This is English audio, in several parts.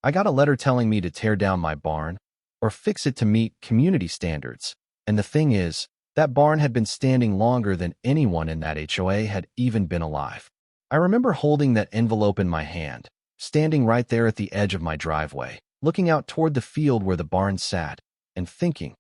I got a letter telling me to tear down my barn or fix it to meet community standards. And the thing is, that barn had been standing longer than anyone in that HOA had even been alive. I remember holding that envelope in my hand, standing right there at the edge of my driveway, looking out toward the field where the barn sat, and thinking,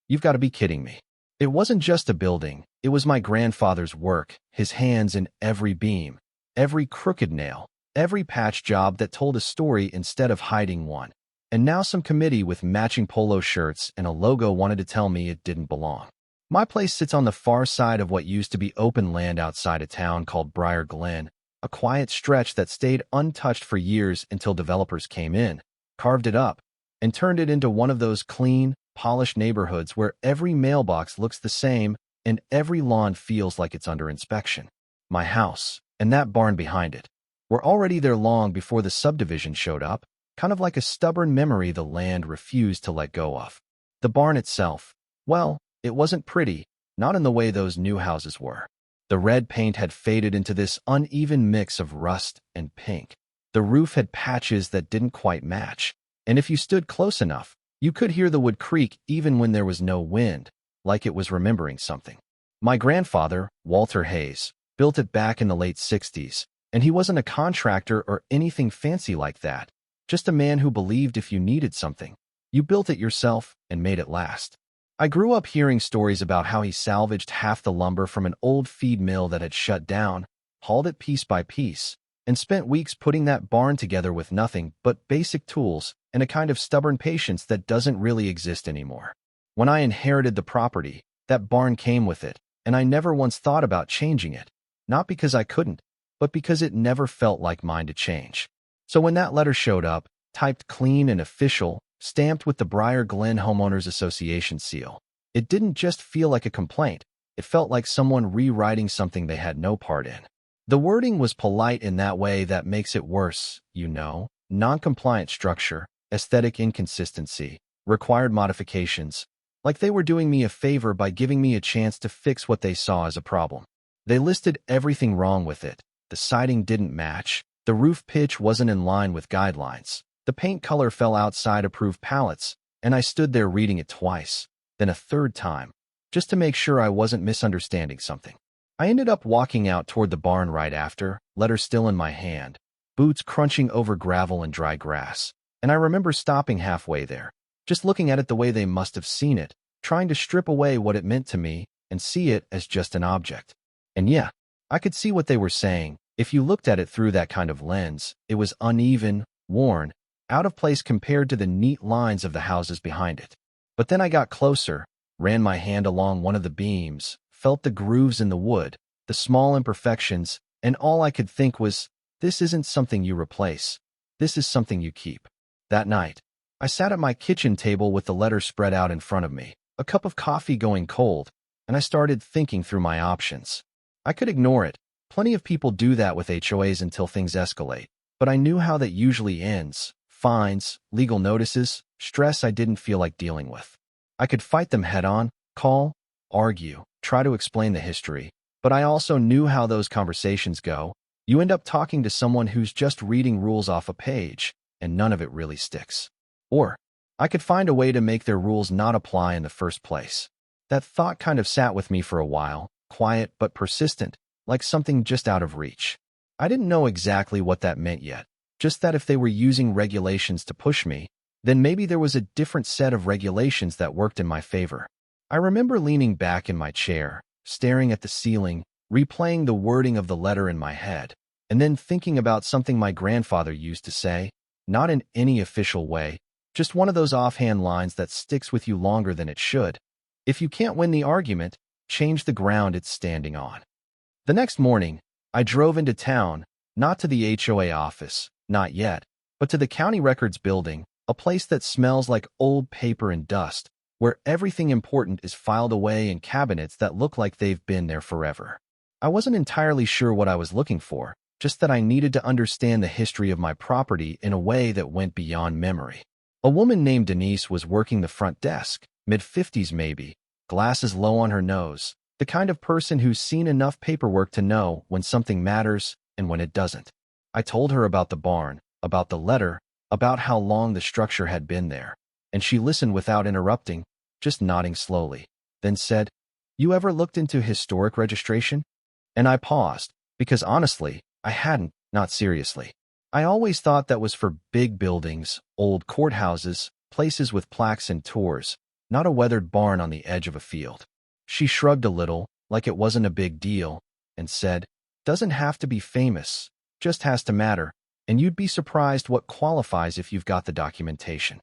you've got to be kidding me. It wasn't just a building, it was my grandfather's work, his hands in every beam, every crooked nail, every patch job that told a story instead of hiding one. And now some committee with matching polo shirts and a logo wanted to tell me it didn't belong. My place sits on the far side of what used to be open land outside a town called Briar Glen, a quiet stretch that stayed untouched for years until developers came in, carved it up, and turned it into one of those clean, polished neighborhoods where every mailbox looks the same and every lawn feels like it's under inspection. My house, and that barn behind it, were already there long before the subdivision showed up, kind of like a stubborn memory the land refused to let go of. The barn itself, well, it wasn't pretty, not in the way those new houses were. The red paint had faded into this uneven mix of rust and pink. The roof had patches that didn't quite match, and if you stood close enough, you could hear the wood creak even when there was no wind, like it was remembering something. My grandfather, Walter Hayes, built it back in the late 60s, and he wasn't a contractor or anything fancy like that, just a man who believed if you needed something, you built it yourself and made it last. I grew up hearing stories about how he salvaged half the lumber from an old feed mill that had shut down, hauled it piece by piece, and spent weeks putting that barn together with nothing but basic tools and a kind of stubborn patience that doesn't really exist anymore. When I inherited the property, that barn came with it, and I never once thought about changing it, not because I couldn't, but because it never felt like mine to change. So when that letter showed up, typed clean and official, stamped with the Briar Glen Homeowners Association seal, it didn't just feel like a complaint, it felt like someone rewriting something they had no part in. The wording was polite in that way that makes it worse, you know, non-compliant structure, aesthetic inconsistency, required modifications, like they were doing me a favor by giving me a chance to fix what they saw as a problem. They listed everything wrong with it. The siding didn't match, the roof pitch wasn't in line with guidelines, the paint color fell outside approved palettes, and I stood there reading it twice, then a third time, just to make sure I wasn't misunderstanding something. I ended up walking out toward the barn right after, letter still in my hand, boots crunching over gravel and dry grass, and I remember stopping halfway there, just looking at it the way they must have seen it, trying to strip away what it meant to me and see it as just an object. And yeah, I could see what they were saying. If you looked at it through that kind of lens, it was uneven, worn, out of place compared to the neat lines of the houses behind it. But then I got closer, ran my hand along one of the beams, felt the grooves in the wood, the small imperfections, and all I could think was, this isn't something you replace. This is something you keep. That night, I sat at my kitchen table with the letter spread out in front of me, a cup of coffee going cold, and I started thinking through my options. I could ignore it. Plenty of people do that with HOAs until things escalate, but I knew how that usually ends. Fines, legal notices, stress I didn't feel like dealing with. I could fight them head-on, call, argue, try to explain the history, but I also knew how those conversations go. You end up talking to someone who's just reading rules off a page, and none of it really sticks. Or, I could find a way to make their rules not apply in the first place. That thought kind of sat with me for a while, quiet but persistent, like something just out of reach. I didn't know exactly what that meant yet, just that if they were using regulations to push me, then maybe there was a different set of regulations that worked in my favor. I remember leaning back in my chair, staring at the ceiling, replaying the wording of the letter in my head, and then thinking about something my grandfather used to say, not in any official way, just one of those offhand lines that sticks with you longer than it should. If you can't win the argument, change the ground it's standing on. The next morning, I drove into town, not to the HOA office, not yet, but to the county records building, a place that smells like old paper and dust, where everything important is filed away in cabinets that look like they've been there forever. I wasn't entirely sure what I was looking for, just that I needed to understand the history of my property in a way that went beyond memory. A woman named Denise was working the front desk, mid-50s maybe, glasses low on her nose, the kind of person who's seen enough paperwork to know when something matters and when it doesn't. I told her about the barn, about the letter, about how long the structure had been there, and she listened without interrupting, just nodding slowly, then said, "You ever looked into historic registration?" And I paused, because honestly, I hadn't, not seriously. I always thought that was for big buildings, old courthouses, places with plaques and tours, not a weathered barn on the edge of a field. She shrugged a little, like it wasn't a big deal, and said, "Doesn't have to be famous, just has to matter, and you'd be surprised what qualifies if you've got the documentation."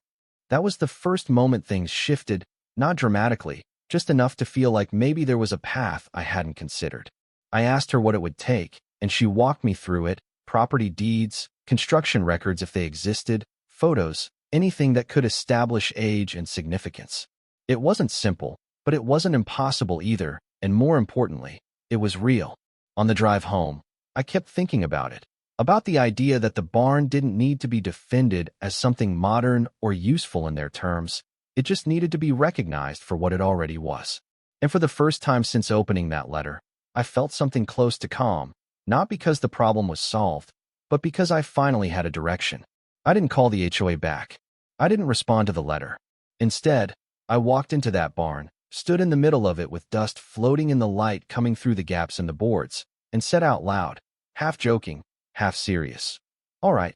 That was the first moment things shifted, not dramatically, just enough to feel like maybe there was a path I hadn't considered. I asked her what it would take, and she walked me through it: property deeds, construction records if they existed, photos, anything that could establish age and significance. It wasn't simple, but it wasn't impossible either, and more importantly, it was real. On the drive home, I kept thinking about the idea that the barn didn't need to be defended as something modern or useful in their terms. It just needed to be recognized for what it already was. And for the first time since opening that letter, I felt something close to calm, not because the problem was solved, but because I finally had a direction. I didn't call the HOA back. I didn't respond to the letter. Instead, I walked into that barn, stood in the middle of it with dust floating in the light coming through the gaps in the boards, and said out loud, half joking, half serious, "All right,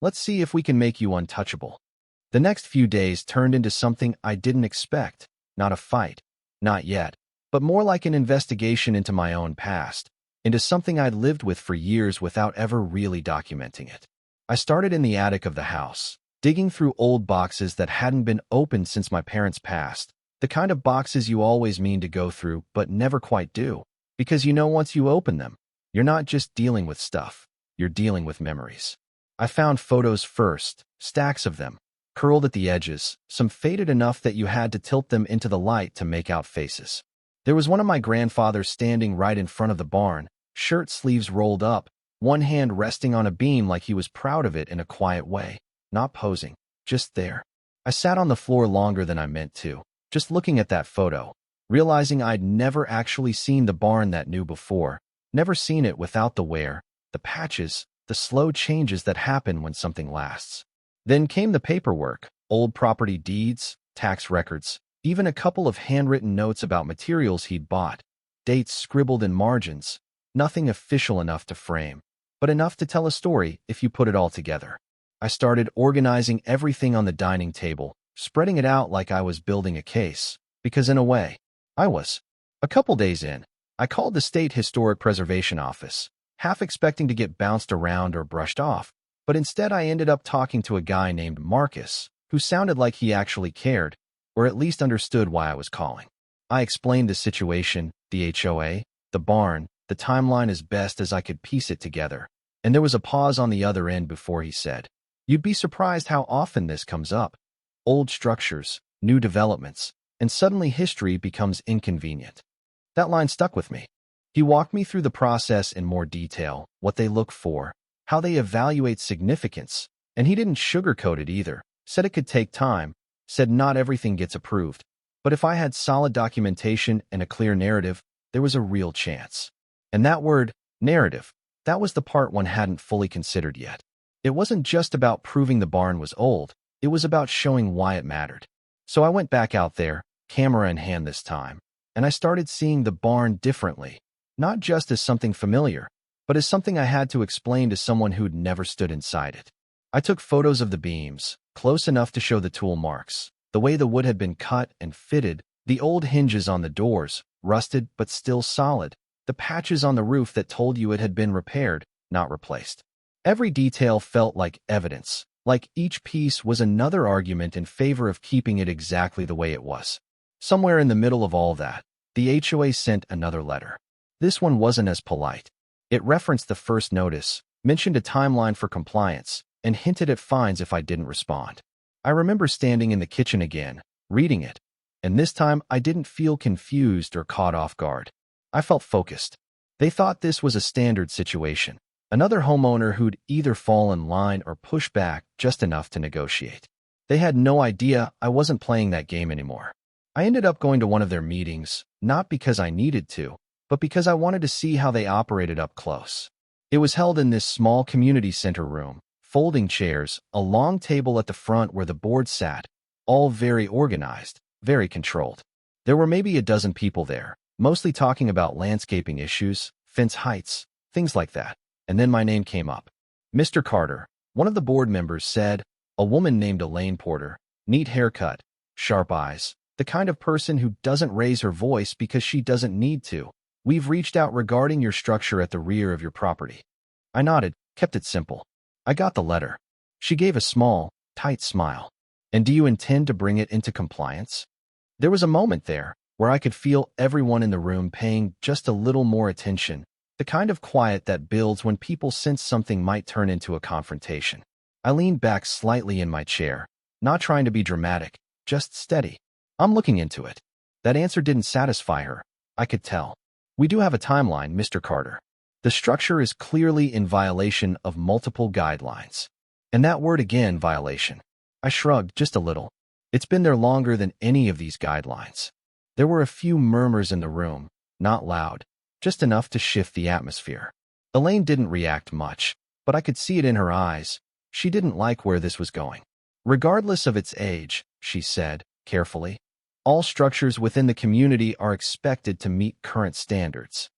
let's see if we can make you untouchable." The next few days turned into something I didn't expect, not a fight, not yet, but more like an investigation into my own past, into something I'd lived with for years without ever really documenting it. I started in the attic of the house, digging through old boxes that hadn't been opened since my parents passed, the kind of boxes you always mean to go through but never quite do, because you know once you open them, you're not just dealing with stuff, you're dealing with memories. I found photos first, stacks of them, curled at the edges, some faded enough that you had to tilt them into the light to make out faces. There was one of my grandfathers standing right in front of the barn, shirt sleeves rolled up, one hand resting on a beam like he was proud of it in a quiet way, not posing, just there. I sat on the floor longer than I meant to, just looking at that photo, realizing I'd never actually seen the barn that new before, never seen it without the wear, the patches, the slow changes that happen when something lasts. Then came the paperwork, old property deeds, tax records, even a couple of handwritten notes about materials he'd bought, dates scribbled in margins, nothing official enough to frame, but enough to tell a story if you put it all together. I started organizing everything on the dining table, spreading it out like I was building a case, because in a way, I was. A couple days in, I called the State Historic Preservation Office, half expecting to get bounced around or brushed off, but instead I ended up talking to a guy named Marcus, who sounded like he actually cared, or at least understood why I was calling. I explained the situation, the HOA, the barn, the timeline as best as I could piece it together, and there was a pause on the other end before he said, "You'd be surprised how often this comes up. Old structures, new developments, and suddenly history becomes inconvenient." That line stuck with me. He walked me through the process in more detail, what they look for, how they evaluate significance, and he didn't sugarcoat it either, said it could take time, said not everything gets approved, but if I had solid documentation and a clear narrative, there was a real chance. And that word, narrative, that was the part one hadn't fully considered yet. It wasn't just about proving the barn was old, it was about showing why it mattered. So I went back out there, camera in hand this time, and I started seeing the barn differently, not just as something familiar, but as something I had to explain to someone who'd never stood inside it. I took photos of the beams, close enough to show the tool marks, the way the wood had been cut and fitted, the old hinges on the doors, rusted but still solid, the patches on the roof that told you it had been repaired, not replaced. Every detail felt like evidence, like each piece was another argument in favor of keeping it exactly the way it was. Somewhere in the middle of all that, the HOA sent another letter. This one wasn't as polite. It referenced the first notice, mentioned a timeline for compliance, and hinted at fines if I didn't respond. I remember standing in the kitchen again, reading it, and this time I didn't feel confused or caught off guard. I felt focused. They thought this was a standard situation, another homeowner who'd either fall in line or push back just enough to negotiate. They had no idea I wasn't playing that game anymore. I ended up going to one of their meetings, not because I needed to, but because I wanted to see how they operated up close. It was held in this small community center room, folding chairs, a long table at the front where the board sat, all very organized, very controlled. There were maybe a dozen people there, mostly talking about landscaping issues, fence heights, things like that. And then my name came up. Mr. Carter, one of the board members said, a woman named Elaine Porter, neat haircut, sharp eyes, the kind of person who doesn't raise her voice because she doesn't need to. We've reached out regarding your structure at the rear of your property. I nodded, kept it simple. I got the letter. She gave a small, tight smile. And do you intend to bring it into compliance? There was a moment there where I could feel everyone in the room paying just a little more attention, the kind of quiet that builds when people sense something might turn into a confrontation. I leaned back slightly in my chair, not trying to be dramatic, just steady. I'm looking into it. That answer didn't satisfy her. I could tell. We do have a timeline, Mr. Carter. The structure is clearly in violation of multiple guidelines. And that word again, violation. I shrugged just a little. It's been there longer than any of these guidelines. There were a few murmurs in the room, not loud, just enough to shift the atmosphere. Elaine didn't react much, but I could see it in her eyes. She didn't like where this was going. Regardless of its age, she said, carefully, all structures within the community are expected to meet current standards.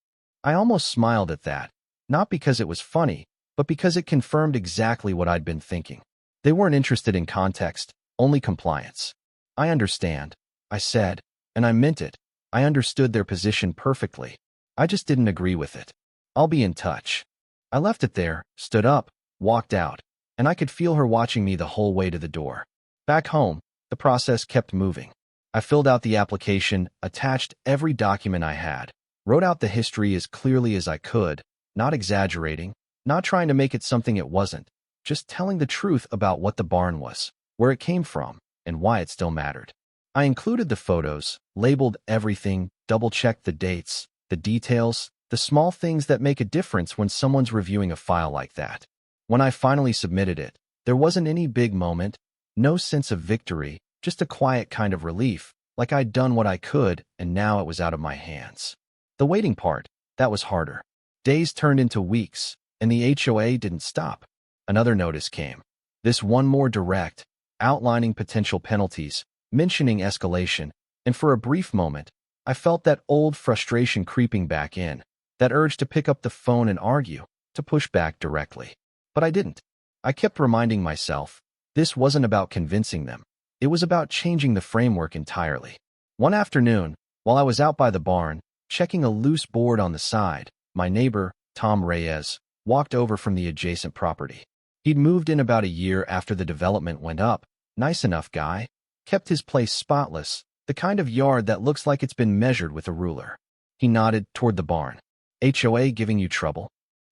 I almost smiled at that, not because it was funny, but because it confirmed exactly what I'd been thinking. They weren't interested in context, only compliance. I understand, I said, and I meant it. I understood their position perfectly. I just didn't agree with it. I'll be in touch. I left it there, stood up, walked out, and I could feel her watching me the whole way to the door. Back home, the process kept moving. I filled out the application, attached every document I had, wrote out the history as clearly as I could, not exaggerating, not trying to make it something it wasn't, just telling the truth about what the barn was, where it came from, and why it still mattered. I included the photos, labeled everything, double-checked the dates, the details, the small things that make a difference when someone's reviewing a file like that. When I finally submitted it, there wasn't any big moment, no sense of victory, just a quiet kind of relief, like I'd done what I could and now it was out of my hands. The waiting part, that was harder. Days turned into weeks, and the HOA didn't stop. Another notice came. This one more direct, outlining potential penalties, mentioning escalation, and for a brief moment, I felt that old frustration creeping back in, that urge to pick up the phone and argue, to push back directly. But I didn't. I kept reminding myself, this wasn't about convincing them. It was about changing the framework entirely. One afternoon, while I was out by the barn, checking a loose board on the side, my neighbor, Tom Reyes, walked over from the adjacent property. He'd moved in about a year after the development went up. Nice enough guy. Kept his place spotless, the kind of yard that looks like it's been measured with a ruler. He nodded toward the barn. HOA giving you trouble?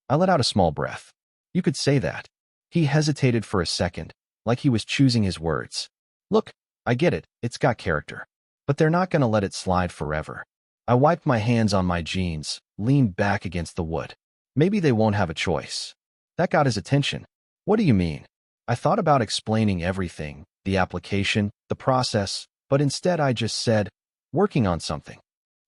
I let out a small breath. You could say that. He hesitated for a second, like he was choosing his words. Look, I get it, it's got character. But they're not going to let it slide forever. I wiped my hands on my jeans, leaned back against the wood. Maybe they won't have a choice. That got his attention. What do you mean? I thought about explaining everything, the application, the process, but instead I just said, working on something.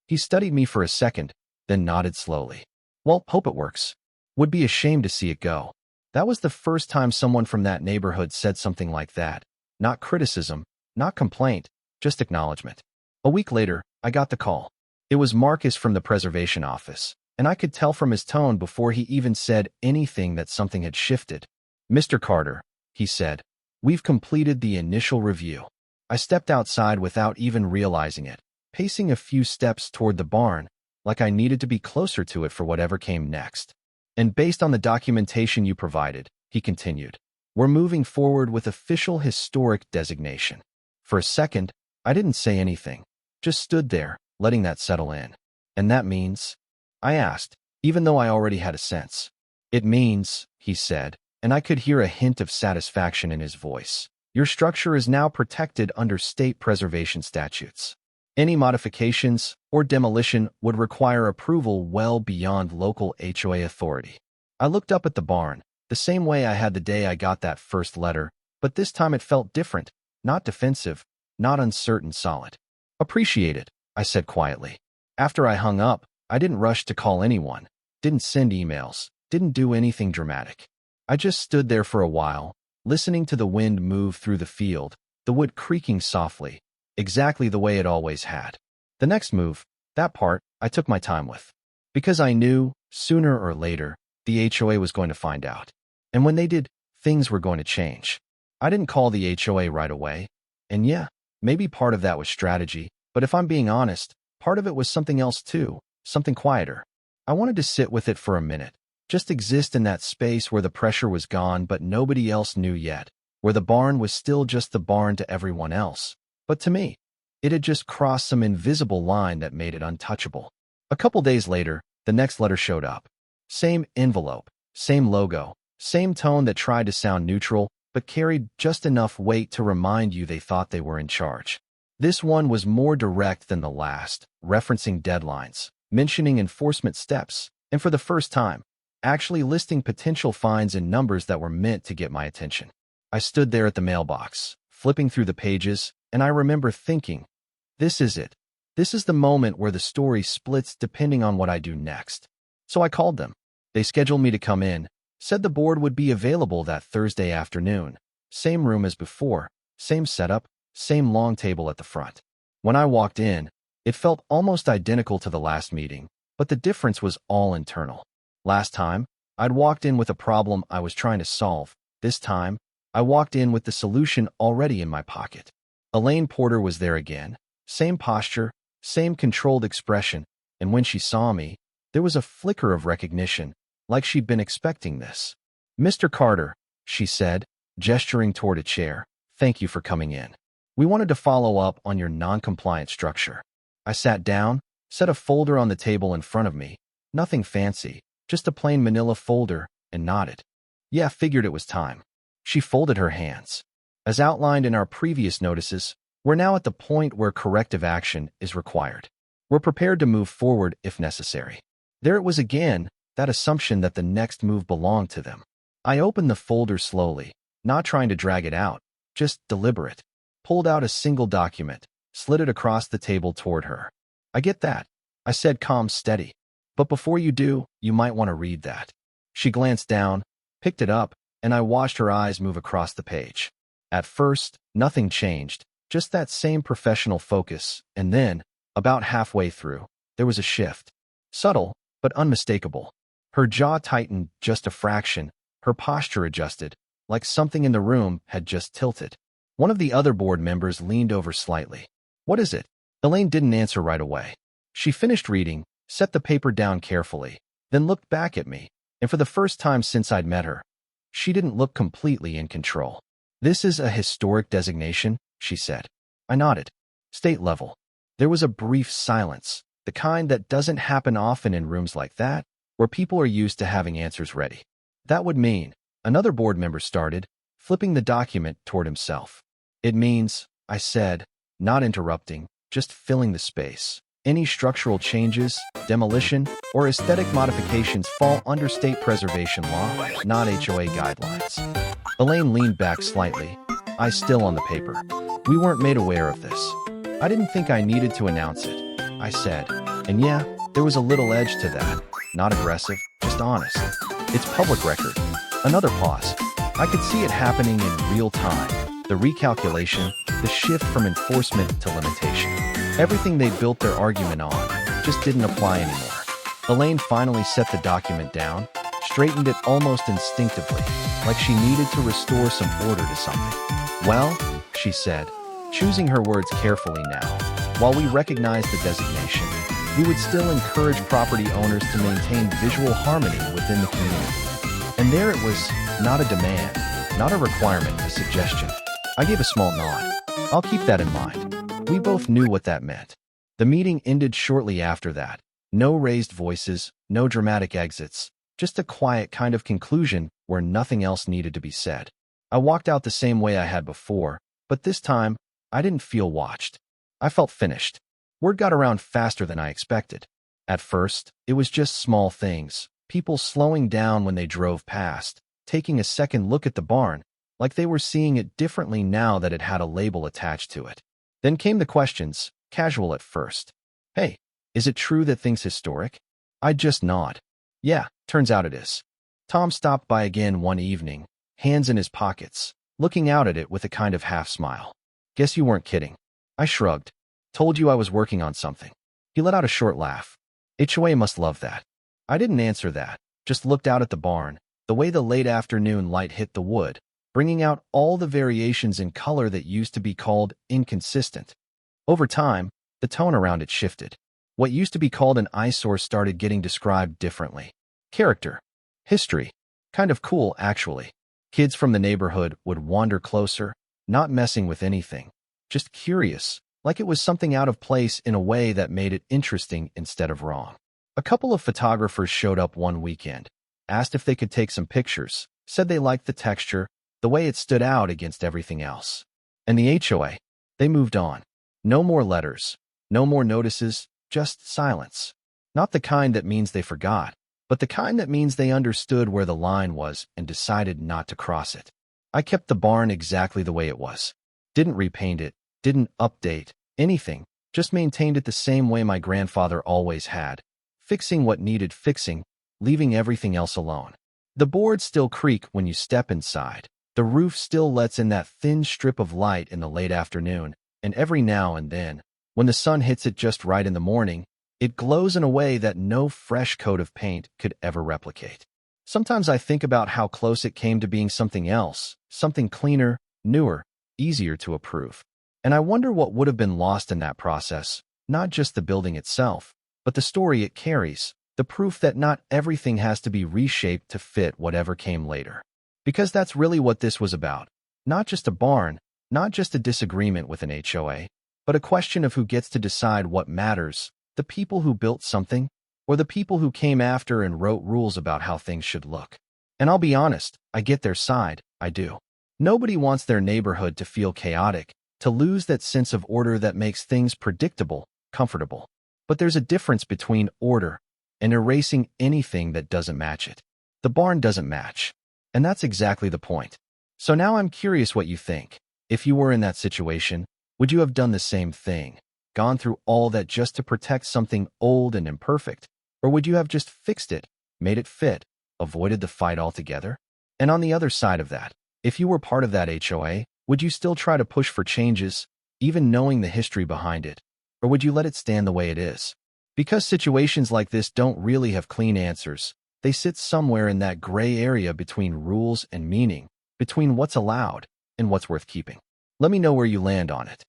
He studied me for a second, then nodded slowly. Well, hope it works. Would be ashamed to see it go. That was the first time someone from that neighborhood said something like that. Not criticism, not complaint, just acknowledgement. A week later, I got the call. It was Marcus from the preservation office, and I could tell from his tone before he even said anything that something had shifted. Mr. Carter, he said, we've completed the initial review. I stepped outside without even realizing it, pacing a few steps toward the barn, like I needed to be closer to it for whatever came next. And based on the documentation you provided, he continued, we're moving forward with official historic designation. For a second, I didn't say anything, just stood there, letting that settle in. And that means? I asked, even though I already had a sense. It means, he said, and I could hear a hint of satisfaction in his voice. Your structure is now protected under state preservation statutes. Any modifications or demolition would require approval well beyond local HOA authority. I looked up at the barn, the same way I had the day I got that first letter, but this time it felt different, not defensive, not uncertain, solid. Appreciate it, I said quietly. After I hung up, I didn't rush to call anyone, didn't send emails, didn't do anything dramatic. I just stood there for a while, listening to the wind move through the field, the wood creaking softly, exactly the way it always had. The next move, that part, I took my time with. Because I knew, sooner or later, the HOA was going to find out. And when they did, things were going to change. I didn't call the HOA right away. And yeah, maybe part of that was strategy, but if I'm being honest, part of it was something else too, something quieter. I wanted to sit with it for a minute, just exist in that space where the pressure was gone but nobody else knew yet, where the barn was still just the barn to everyone else. But to me, it had just crossed some invisible line that made it untouchable. A couple days later, the next letter showed up. Same envelope, same logo, same tone that tried to sound neutral, but carried just enough weight to remind you they thought they were in charge. This one was more direct than the last, referencing deadlines, mentioning enforcement steps, and for the first time, actually listing potential fines in numbers that were meant to get my attention. I stood there at the mailbox, flipping through the pages, and I remember thinking, this is it. This is the moment where the story splits depending on what I do next. So I called them. They scheduled me to come in, said the board would be available that Thursday afternoon. Same room as before, same setup, same long table at the front. When I walked in, it felt almost identical to the last meeting, but the difference was all internal. Last time, I'd walked in with a problem I was trying to solve. This time, I walked in with the solution already in my pocket. Elaine Porter was there again, same posture, same controlled expression, and when she saw me, there was a flicker of recognition, like she'd been expecting this. "Mr. Carter," she said, gesturing toward a chair, "thank you for coming in. We wanted to follow up on your non-compliant structure." I sat down, set a folder on the table in front of me, nothing fancy, just a plain manila folder, and nodded. Yeah, figured it was time. She folded her hands. As outlined in our previous notices, we're now at the point where corrective action is required. We're prepared to move forward if necessary. There it was again, that assumption that the next move belonged to them. I opened the folder slowly, not trying to drag it out, just deliberate. Pulled out a single document, slid it across the table toward her. "I get that," I said, calm, steady. "But before you do, you might want to read that." She glanced down, picked it up, and I watched her eyes move across the page. At first, nothing changed, just that same professional focus, and then, about halfway through, there was a shift. Subtle, but unmistakable. Her jaw tightened just a fraction, her posture adjusted, like something in the room had just tilted. One of the other board members leaned over slightly. "What is it?" Elaine didn't answer right away. She finished reading, set the paper down carefully, then looked back at me, and for the first time since I'd met her, she didn't look completely in control. "This is a historic designation," she said. I nodded. "State level." There was a brief silence, the kind that doesn't happen often in rooms like that, where people are used to having answers ready. "That would mean," another board member started, flipping the document toward himself. "It means," I said, not interrupting, just filling the space. "Any structural changes, demolition, or aesthetic modifications fall under state preservation law, not HOA guidelines." Elaine leaned back slightly, eyes still on the paper. "We weren't made aware of this." "I didn't think I needed to announce it," I said. And yeah, there was a little edge to that. Not aggressive, just honest. "It's public record." Another pause. I could see it happening in real time. The recalculation, the shift from enforcement to limitation. Everything they built their argument on just didn't apply anymore. Elaine finally set the document down, straightened it almost instinctively, like she needed to restore some order to something. "Well," she said, choosing her words carefully now, "while we recognize the designation, we would still encourage property owners to maintain visual harmony within the community." And there it was, not a demand, not a requirement, a suggestion. I gave a small nod. "I'll keep that in mind." We both knew what that meant. The meeting ended shortly after that. No raised voices, no dramatic exits, just a quiet kind of conclusion where nothing else needed to be said. I walked out the same way I had before, but this time, I didn't feel watched. I felt finished. Word got around faster than I expected. At first, it was just small things, people slowing down when they drove past, taking a second look at the barn, like they were seeing it differently now that it had a label attached to it. Then came the questions, casual at first. "Hey, is it true that thing's historic?" I'd just nod. "Yeah, turns out it is." Tom stopped by again one evening, hands in his pockets, looking out at it with a kind of half-smile. Guess you weren't kidding. I shrugged. Told you I was working on something. He let out a short laugh. HOA must love that. I didn't answer that, just looked out at the barn, the way the late afternoon light hit the wood, bringing out all the variations in color that used to be called inconsistent. Over time, the tone around it shifted. What used to be called an eyesore started getting described differently. Character. History. Kind of cool, actually. Kids from the neighborhood would wander closer, not messing with anything, just curious, like it was something out of place in a way that made it interesting instead of wrong. A couple of photographers showed up one weekend, asked if they could take some pictures, said they liked the texture, the way it stood out against everything else. And the HOA, they moved on. No more letters, no more notices, just silence. Not the kind that means they forgot, but the kind that means they understood where the line was and decided not to cross it. I kept the barn exactly the way it was. Didn't repaint it, didn't update, anything, just maintained it the same way my grandfather always had, fixing what needed fixing, leaving everything else alone. The boards still creak when you step inside. The roof still lets in that thin strip of light in the late afternoon, and every now and then, when the sun hits it just right in the morning, it glows in a way that no fresh coat of paint could ever replicate. Sometimes I think about how close it came to being something else, something cleaner, newer, easier to approve. And I wonder what would have been lost in that process, not just the building itself, but the story it carries, the proof that not everything has to be reshaped to fit whatever came later. Because that's really what this was about. Not just a barn, not just a disagreement with an HOA, but a question of who gets to decide what matters, the people who built something, or the people who came after and wrote rules about how things should look. And I'll be honest, I get their side, I do. Nobody wants their neighborhood to feel chaotic, to lose that sense of order that makes things predictable, comfortable. But there's a difference between order and erasing anything that doesn't match it. The barn doesn't match. And that's exactly the point. So now I'm curious what you think. If you were in that situation, would you have done the same thing? Gone through all that just to protect something old and imperfect? Or would you have just fixed it, made it fit, avoided the fight altogether? And on the other side of that, if you were part of that HOA, would you still try to push for changes, even knowing the history behind it? Or would you let it stand the way it is? Because situations like this don't really have clean answers. They sit somewhere in that gray area between rules and meaning, between what's allowed and what's worth keeping. Let me know where you land on it.